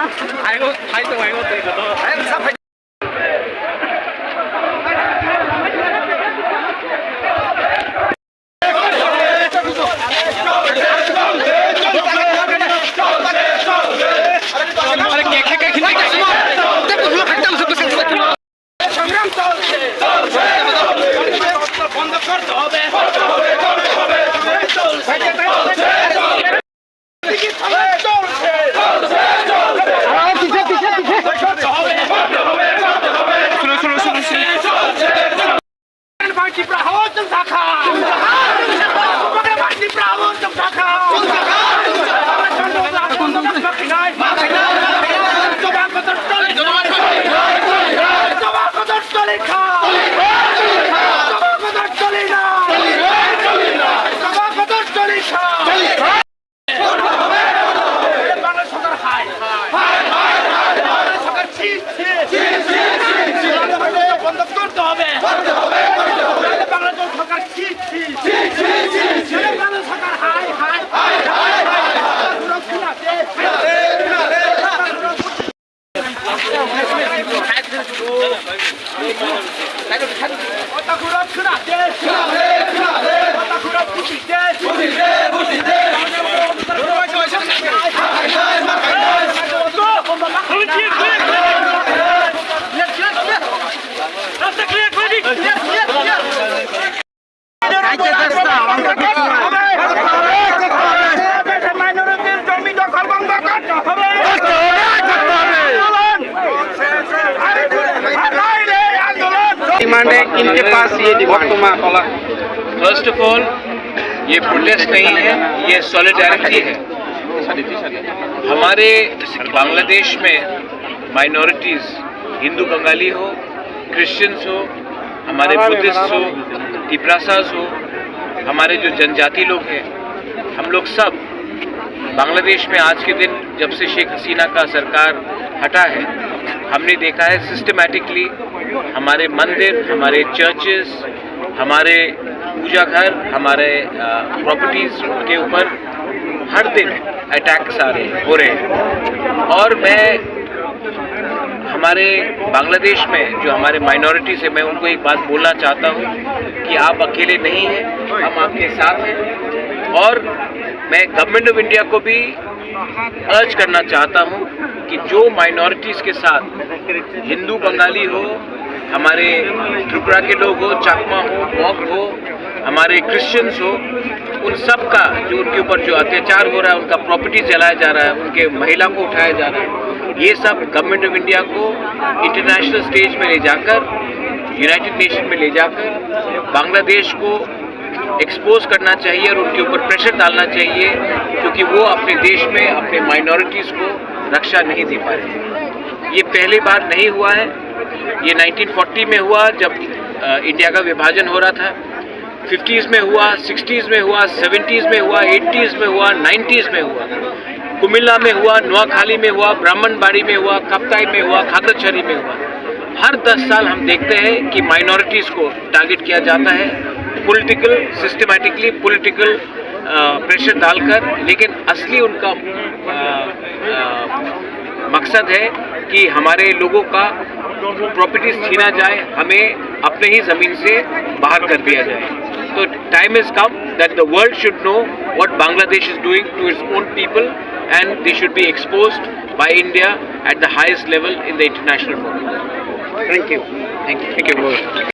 알고 파이터 말고 또 이거 너. Demand है इनके पास ये फर्स्ट ऑफ ऑल ये प्रोटेस्ट नहीं है, ये सॉलिडारिटी है। हमारे बांग्लादेश में माइनॉरिटीज़ हिंदू बंगाली हो, क्रिश्चियंस हो, हमारे बुद्धिस्ट हो, तिप्रासास हो, हमारे जो जनजाति लोग हैं, हम लोग सब बांग्लादेश में आज के दिन जब से शेख हसीना का सरकार हटा है, हमने देखा है सिस्टमैटिकली हमारे मंदिर, हमारे चर्चेस, हमारे पूजा घर, हमारे प्रॉपर्टीज़ के ऊपर हर दिन अटैक्स हो रहे हैं। और मैं हमारे बांग्लादेश में जो हमारे माइनॉरिटीज़ है, मैं उनको एक बात बोलना चाहता हूँ कि आप अकेले नहीं हैं, हम आपके साथ हैं। और मैं गवर्नमेंट ऑफ इंडिया को भी अर्ज करना चाहता हूँ कि जो माइनॉरिटीज़ के साथ हिंदू बंगाली हो, हमारे त्रिपुरा के लोग हो, चकमा हो, मॉक हो, हमारे क्रिश्चियंस हो, उन सब का जो उनके ऊपर जो अत्याचार हो रहा है, उनका प्रॉपर्टी जलाया जा रहा है, उनके महिला को उठाया जा रहा है, ये सब गवर्नमेंट ऑफ इंडिया को इंटरनेशनल स्टेज में ले जाकर, यूनाइटेड नेशन में ले जाकर बांग्लादेश को एक्सपोज करना चाहिए और उनके ऊपर प्रेशर डालना चाहिए, क्योंकि वो अपने देश में अपने माइनॉरिटीज़ को रक्षा नहीं दे पा रहे। ये पहली बार नहीं हुआ है, ये 1940 में हुआ जब इंडिया का विभाजन हो रहा था, 50s में हुआ, 60s में हुआ, 70s में हुआ, 80s में हुआ, 90s में हुआ, कुमिल्ला में हुआ, नोआखाली में हुआ, ब्राह्मणबाड़ी में हुआ, कप्ताई में हुआ, खागड़ाछड़ी में हुआ। हर 10 साल हम देखते हैं कि माइनॉरिटीज़ को टारगेट किया जाता है, पॉलिटिकल सिस्टमैटिकली पॉलिटिकल प्रेशर डालकर, लेकिन असली उनका मकसद है कि हमारे लोगों का प्रॉपर्टीज छीना जाए, हमें अपने ही ज़मीन से बाहर कर दिया जाए। तो time is come that the world should know what Bangladesh is doing to its own people and they should be exposed by India at the highest level in the international forum. Thank you. Thank you.